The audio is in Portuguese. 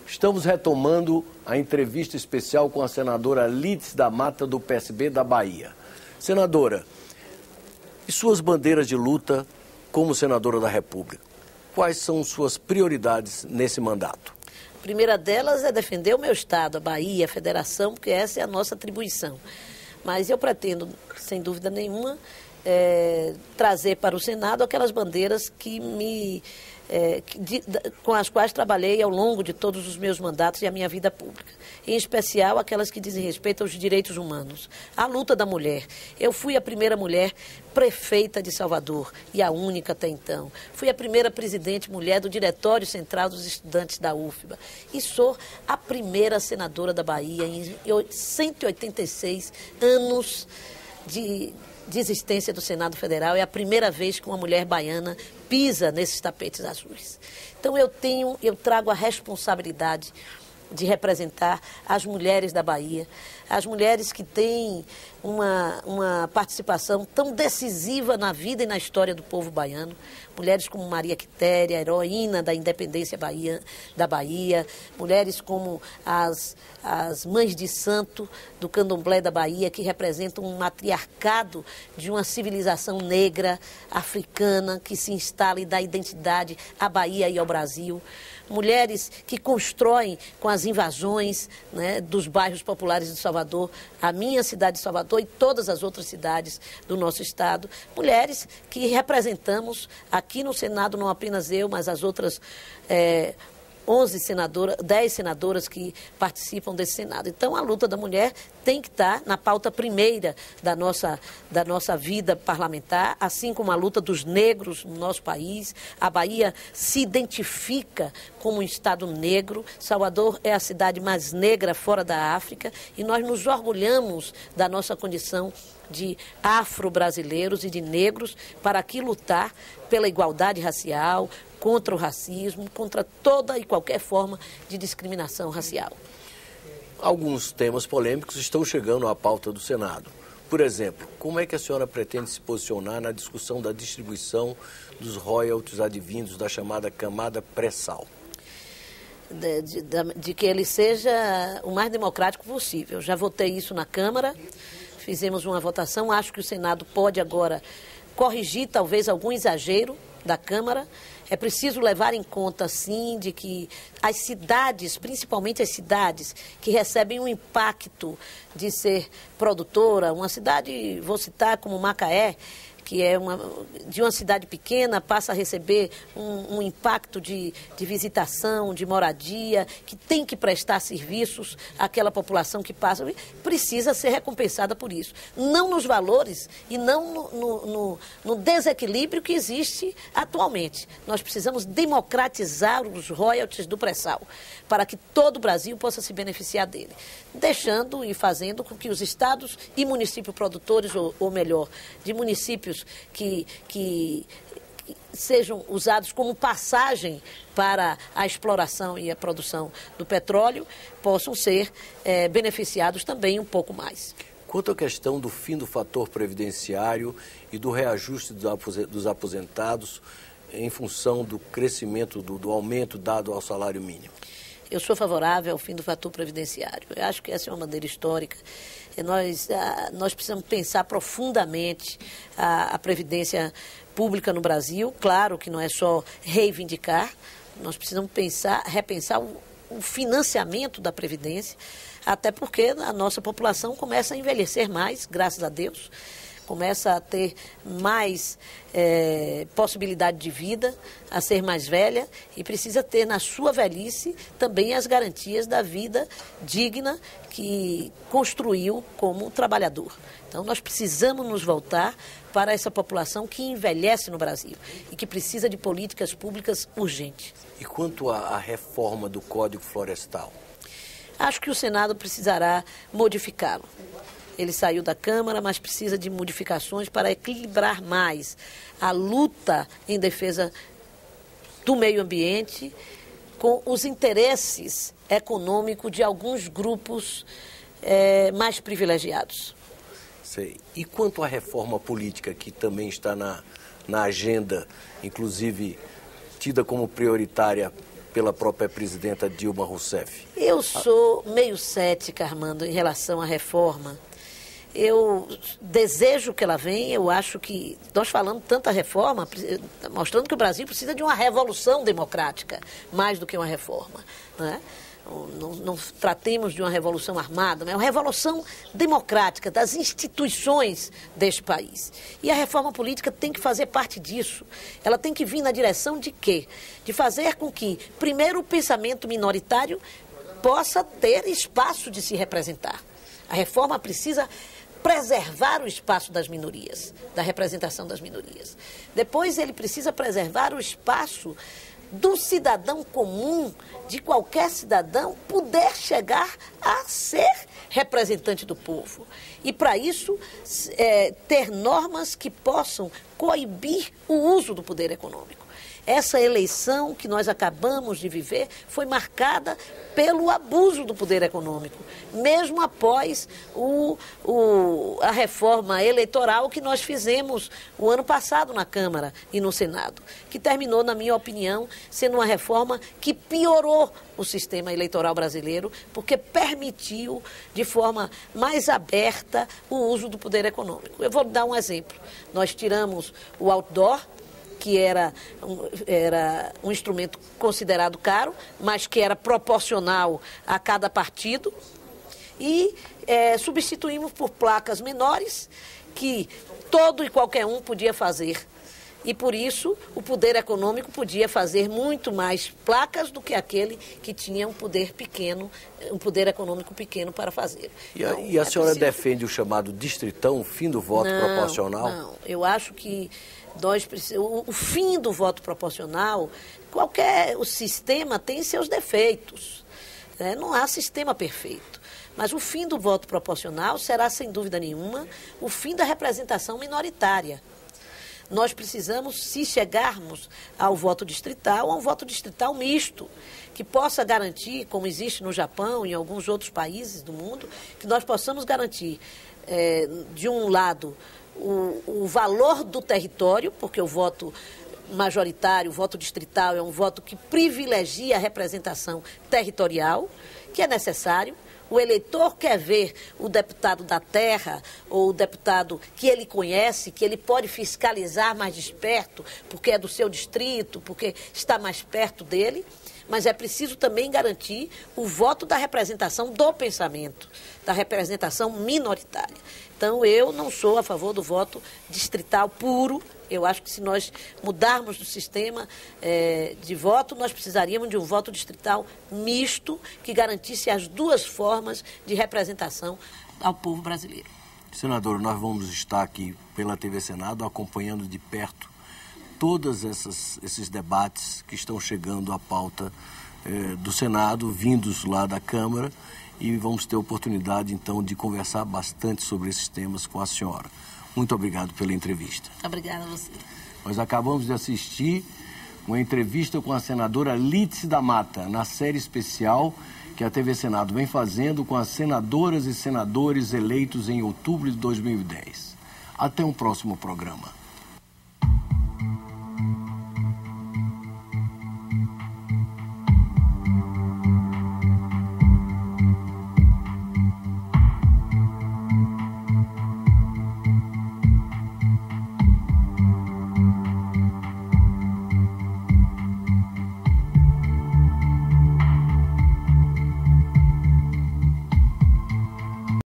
Estamos retomando a entrevista especial com a senadora Lídice da Mata, do PSB da Bahia. Senadora, e suas bandeiras de luta como senadora da República? Quais são suas prioridades nesse mandato? A primeira delas é defender o meu estado, a Bahia, a federação, porque essa é a nossa atribuição. Mas eu pretendo, sem dúvida nenhuma, trazer para o Senado aquelas bandeiras com as quais trabalhei ao longo de todos os meus mandatos e a minha vida pública. Em especial aquelas que dizem respeito aos direitos humanos. A luta da mulher. Eu fui a primeira mulher prefeita de Salvador e a única até então. Fui a primeira presidente mulher do Diretório Central dos Estudantes da UFBA. E sou a primeira senadora da Bahia em 186 anos de existência do Senado Federal. É a primeira vez que uma mulher baiana pisa nesses tapetes azuis. Então eu trago a responsabilidade de representar as mulheres da Bahia, as mulheres que têm uma participação tão decisiva na vida e na história do povo baiano, mulheres como Maria Quitéria, heroína da independência da Bahia, mulheres como as mães de santo do candomblé da Bahia, que representam um matriarcado de uma civilização negra, africana, que se instala e dá identidade à Bahia e ao Brasil. Mulheres que constroem com as invasões, né, dos bairros populares de Salvador, a minha cidade de Salvador e todas as outras cidades do nosso estado. Mulheres que representamos aqui no Senado, não apenas eu, mas as outras 10 senadoras que participam desse Senado. Então, a luta da mulher tem que estar na pauta primeira da nossa vida parlamentar, assim como a luta dos negros no nosso país. A Bahia se identifica como um estado negro. Salvador é a cidade mais negra fora da África e nós nos orgulhamos da nossa condição de afro-brasileiros e de negros para aqui lutar pela igualdade racial, contra o racismo, contra toda e qualquer forma de discriminação racial. Alguns temas polêmicos estão chegando à pauta do Senado. Por exemplo, como é que a senhora pretende se posicionar na discussão da distribuição dos royalties advindos da chamada camada pré-sal? De que ele seja o mais democrático possível. Já votei isso na Câmara, fizemos uma votação, acho que o Senado pode agora corrigir talvez algum exagero da Câmara. É preciso levar em conta, sim, de que as cidades, principalmente as cidades que recebem um impacto de ser produtora, uma cidade, vou citar como Macaé, que é de uma cidade pequena, passa a receber um impacto de visitação, de moradia, que tem que prestar serviços àquela população que passa, precisa ser recompensada por isso. Não nos valores e não no desequilíbrio que existe atualmente. Nós precisamos democratizar os royalties do pré-sal, para que todo o Brasil possa se beneficiar dele, deixando e fazendo com que os estados e municípios produtores, ou melhor, de municípios que sejam usados como passagem para a exploração e a produção do petróleo, possam ser beneficiados também um pouco mais. Quanto à questão do fim do fator previdenciário e do reajuste dos aposentados em função do crescimento, do aumento dado ao salário mínimo? Eu sou favorável ao fim do fator previdenciário. Eu acho que essa é uma bandeira histórica. Nós precisamos pensar profundamente a previdência pública no Brasil. Claro que não é só reivindicar, nós precisamos repensar o financiamento da previdência, até porque a nossa população começa a envelhecer mais, graças a Deus. Começa a ter mais possibilidade de vida, a ser mais velha e precisa ter na sua velhice também as garantias da vida digna que construiu como trabalhador. Então nós precisamos nos voltar para essa população que envelhece no Brasil e que precisa de políticas públicas urgentes. E quanto à reforma do Código Florestal? Acho que o Senado precisará modificá-lo. Ele saiu da Câmara, mas precisa de modificações para equilibrar mais a luta em defesa do meio ambiente com os interesses econômicos de alguns grupos mais privilegiados. Sei. E quanto à reforma política, que também está na agenda, inclusive tida como prioritária pela própria presidenta Dilma Rousseff? Eu sou meio cética, Armando, em relação à reforma. Eu desejo que ela venha, eu acho que nós falamos tanta reforma, mostrando que o Brasil precisa de uma revolução democrática, mais do que uma reforma, né? Não tratemos de uma revolução armada, mas é uma revolução democrática das instituições deste país. E a reforma política tem que fazer parte disso. Ela tem que vir na direção de quê? De fazer com que, primeiro, o pensamento minoritário possa ter espaço de se representar. A reforma precisa preservar o espaço das minorias, da representação das minorias. Depois, ele precisa preservar o espaço do cidadão comum, de qualquer cidadão, poder chegar a ser representante do povo. E, para isso, ter normas que possam coibir o uso do poder econômico. Essa eleição que nós acabamos de viver foi marcada pelo abuso do poder econômico, mesmo após a reforma eleitoral que nós fizemos o ano passado na Câmara e no Senado, que terminou, na minha opinião, sendo uma reforma que piorou o sistema eleitoral brasileiro, porque permitiu, de forma mais aberta, o uso do poder econômico. Eu vou dar um exemplo. Nós tiramos o outdoor, que era um instrumento considerado caro, mas que era proporcional a cada partido, e substituímos por placas menores, que todo e qualquer um podia fazer. E, por isso, o poder econômico podia fazer muito mais placas do que aquele que tinha um poder pequeno, um poder econômico pequeno para fazer. E a senhora defende o chamado distritão, o fim do voto proporcional? Não, eu acho que o fim do voto proporcional, o sistema tem seus defeitos, né? Não há sistema perfeito. Mas o fim do voto proporcional será, sem dúvida nenhuma, o fim da representação minoritária. Nós precisamos, se chegarmos ao voto distrital, a um voto distrital misto, que possa garantir, como existe no Japão e em alguns outros países do mundo, que nós possamos garantir, de um lado, o valor do território, porque o voto majoritário, o voto distrital é um voto que privilegia a representação territorial, que é necessário. O eleitor quer ver o deputado da terra ou o deputado que ele conhece, que ele pode fiscalizar mais de perto, porque é do seu distrito, porque está mais perto dele. Mas é preciso também garantir o voto da representação do pensamento, da representação minoritária. Então, eu não sou a favor do voto distrital puro. Eu acho que se nós mudarmos do sistema de voto, nós precisaríamos de um voto distrital misto que garantisse as duas formas de representação ao povo brasileiro. Senador, nós vamos estar aqui pela TV Senado acompanhando de perto todos esses debates que estão chegando à pauta do Senado, vindos lá da Câmara, e vamos ter oportunidade, então, de conversar bastante sobre esses temas com a senhora. Muito obrigado pela entrevista. Obrigada a você. Nós acabamos de assistir uma entrevista com a senadora Lídice da Mata, na série especial que a TV Senado vem fazendo com as senadoras e senadores eleitos em outubro de 2010. Até um próximo programa.